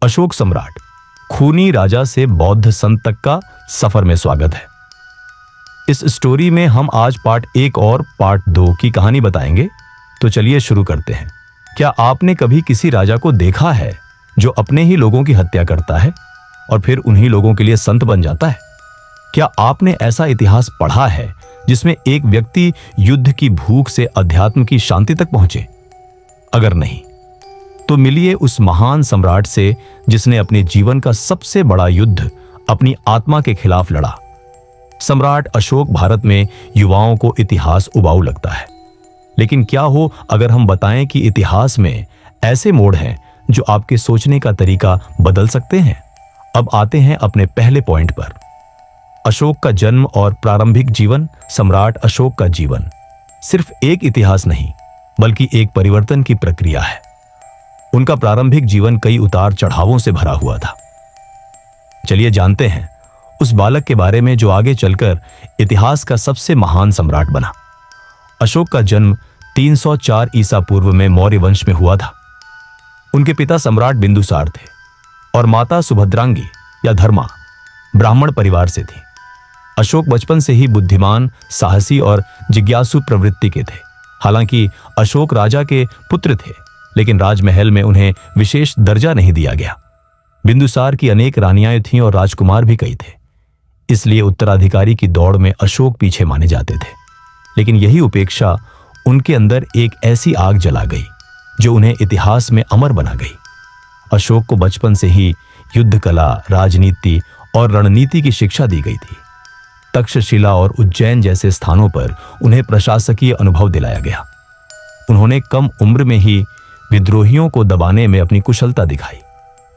अशोक सम्राट, खूनी राजा से बौद्ध संत तक का सफर में स्वागत है। इस स्टोरी में हम आज पार्ट 1 और पार्ट 2 की कहानी बताएंगे। तो चलिए शुरू करते हैं। क्या आपने कभी किसी राजा को देखा है जो अपने ही लोगों की हत्या करता है और फिर उन्हीं लोगों के लिए संत बन जाता है? क्या आपने ऐसा इतिहास पढ़ा है जिसमें एक व्यक्ति युद्ध की भूख से अध्यात्म की शांति तक पहुंचे? अगर नहीं, तो मिलिए उस महान सम्राट से जिसने अपने जीवन का सबसे बड़ा युद्ध अपनी आत्मा के खिलाफ लड़ा। सम्राट अशोक भारत में युवाओं को इतिहास उबाऊ लगता है, लेकिन क्या हो अगर हम बताएं कि इतिहास में ऐसे मोड़ हैं जो आपके सोचने का तरीका बदल सकते हैं। अब आते हैं अपने पहले पॉइंट पर। अशोक का जन्म और प्रारंभिक जीवन। सम्राट अशोक का जीवन सिर्फ एक इतिहास नहीं, बल्कि एक परिवर्तन की प्रक्रिया है। उनका प्रारंभिक जीवन कई उतार चढ़ावों से भरा हुआ था। चलिए जानते हैं उस बालक के बारे में जो आगे चलकर इतिहास का सबसे महान सम्राट बना। अशोक का जन्म 304 ईसा पूर्व में मौर्य वंश में हुआ था। उनके पिता सम्राट बिंदुसार थे और माता सुभद्रांगी या धर्मा ब्राह्मण परिवार से थी। अशोक बचपन से ही बुद्धिमान, साहसी और जिज्ञासु प्रवृत्ति के थे। हालांकि अशोक राजा के पुत्र थे, लेकिन राजमहल में उन्हें विशेष दर्जा नहीं दिया गया। बिंदुसार की अनेक रानियां थीं और राजकुमार भी कई थे, इसलिए उत्तराधिकारी की दौड़ में अशोक पीछे माने जाते थे। लेकिन यही उपेक्षा उनके अंदर एक ऐसी आग जला गई जो उन्हें इतिहास में अमर बना गई। अशोक को बचपन से ही युद्ध कला, राजनीति और रणनीति की शिक्षा दी गई थी। तक्षशिला और उज्जैन जैसे स्थानों पर उन्हें प्रशासकीय अनुभव दिलाया गया। उन्होंने कम उम्र में ही विद्रोहियों को दबाने में अपनी कुशलता दिखाई,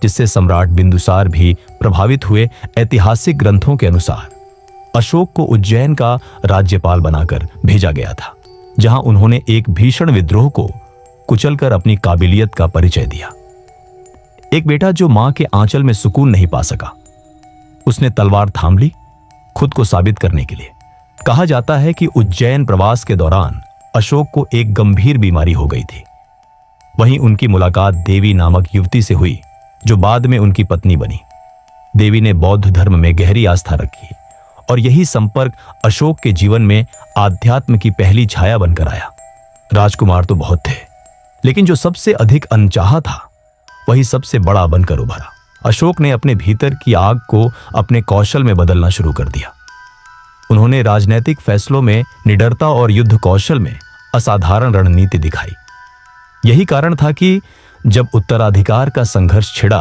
जिससे सम्राट बिंदुसार भी प्रभावित हुए। ऐतिहासिक ग्रंथों के अनुसार अशोक को उज्जैन का राज्यपाल बनाकर भेजा गया था, जहां उन्होंने एक भीषण विद्रोह को कुचलकर अपनी काबिलियत का परिचय दिया। एक बेटा जो मां के आंचल में सुकून नहीं पा सका, उसने तलवार थाम ली खुद को साबित करने के लिए। कहा जाता है कि उज्जैन प्रवास के दौरान अशोक को एक गंभीर बीमारी हो गई थी। वहीं उनकी मुलाकात देवी नामक युवती से हुई, जो बाद में उनकी पत्नी बनी। देवी ने बौद्ध धर्म में गहरी आस्था रखी और यही संपर्क अशोक के जीवन में आध्यात्म की पहली छाया बनकर आया। राजकुमार तो बहुत थे, लेकिन जो सबसे अधिक अनचाहा था वही सबसे बड़ा बनकर उभरा। अशोक ने अपने भीतर की आग को अपने कौशल में बदलना शुरू कर दिया। उन्होंने राजनैतिक फैसलों में निडरता और युद्ध कौशल में असाधारण रणनीति दिखाई। यही कारण था कि जब उत्तराधिकार का संघर्ष छिड़ा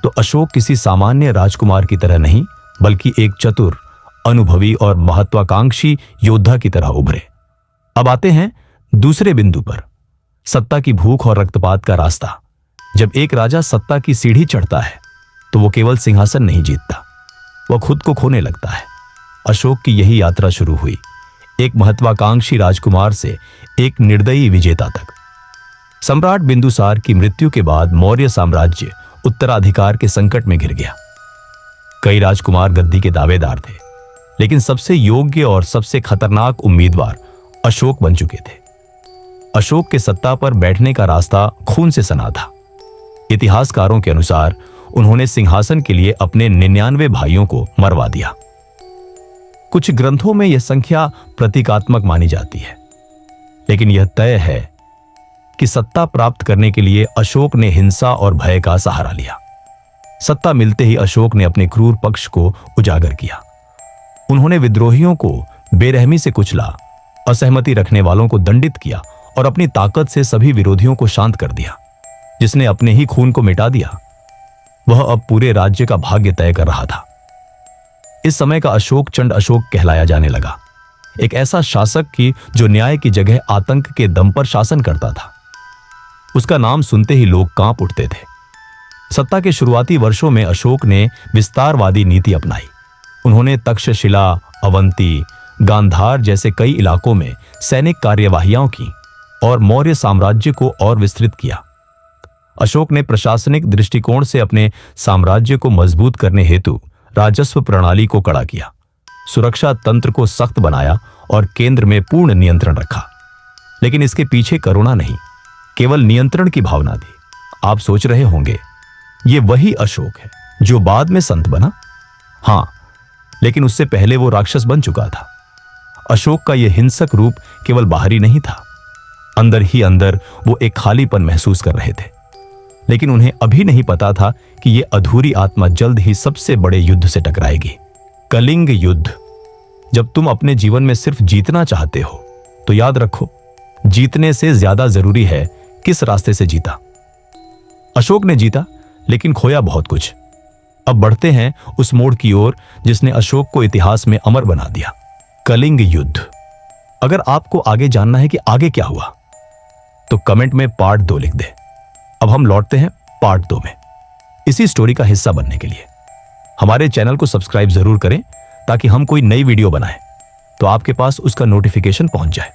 तो अशोक किसी सामान्य राजकुमार की तरह नहीं, बल्कि एक चतुर, अनुभवी और महत्वाकांक्षी योद्धा की तरह उभरे। अब आते हैं दूसरे बिंदु पर, सत्ता की भूख और रक्तपात का रास्ता। जब एक राजा सत्ता की सीढ़ी चढ़ता है तो वो केवल सिंहासन नहीं जीतता, वह खुद को खोने लगता है। अशोक की यही यात्रा शुरू हुई, एक महत्वाकांक्षी राजकुमार से एक निर्दयी विजेता तक। सम्राट बिंदुसार की मृत्यु के बाद मौर्य साम्राज्य उत्तराधिकार के संकट में घिर गया। कई राजकुमार गद्दी के दावेदार थे, लेकिन सबसे योग्य और सबसे खतरनाक उम्मीदवार अशोक बन चुके थे। अशोक के सत्ता पर बैठने का रास्ता खून से सना था। इतिहासकारों के अनुसार उन्होंने सिंहासन के लिए अपने 99 भाइयों को मरवा दिया। कुछ ग्रंथों में यह संख्या प्रतीकात्मक मानी जाती है, लेकिन यह तय है कि सत्ता प्राप्त करने के लिए अशोक ने हिंसा और भय का सहारा लिया। सत्ता मिलते ही अशोक ने अपने क्रूर पक्ष को उजागर किया। उन्होंने विद्रोहियों को बेरहमी से कुचला, असहमति रखने वालों को दंडित किया और अपनी ताकत से सभी विरोधियों को शांत कर दिया। जिसने अपने ही खून को मिटा दिया, वह अब पूरे राज्य का भाग्य तय कर रहा था। इस समय का अशोक चंड अशोक कहलाया जाने लगा, एक ऐसा शासक की जो न्याय की जगह आतंक के दम पर शासन करता था। उसका नाम सुनते ही लोग कांप उठते थे। सत्ता के शुरुआती वर्षों में अशोक ने विस्तारवादी नीति अपनाई। उन्होंने तक्षशिला, अवंती, गांधार जैसे कई इलाकों में सैनिक कार्यवाहियां की और मौर्य साम्राज्य को और विस्तृत किया। अशोक ने प्रशासनिक दृष्टिकोण से अपने साम्राज्य को मजबूत करने हेतु राजस्व प्रणाली को कड़ा किया, सुरक्षा तंत्र को सख्त बनाया और केंद्र में पूर्ण नियंत्रण रखा। लेकिन इसके पीछे करुणा नहीं, केवल नियंत्रण की भावना थी। आप सोच रहे होंगे, ये वही अशोक है जो बाद में संत बना। हां, लेकिन उससे पहले वो राक्षस बन चुका था। अशोक का यह हिंसक रूप केवल बाहरी नहीं था, अंदर ही अंदर वो एक खालीपन महसूस कर रहे थे। लेकिन उन्हें अभी नहीं पता था कि यह अधूरी आत्मा जल्द ही सबसे बड़े युद्ध से टकराएगी, कलिंग युद्ध। जब तुम अपने जीवन में सिर्फ जीतना चाहते हो तो याद रखो, जीतने से ज्यादा जरूरी है किस रास्ते से जीता। अशोक ने जीता, लेकिन खोया बहुत कुछ। अब बढ़ते हैं उस मोड़ की ओर जिसने अशोक को इतिहास में अमर बना दिया, कलिंग युद्ध। अगर आपको आगे जानना है कि आगे क्या हुआ, तो कमेंट में पार्ट 2 लिख दे। अब हम लौटते हैं पार्ट 2 में, इसी स्टोरी का हिस्सा बनने के लिए। हमारे चैनल को सब्सक्राइब जरूर करें ताकि हम कोई नई वीडियो बनाएं तो आपके पास उसका नोटिफिकेशन पहुंच जाए।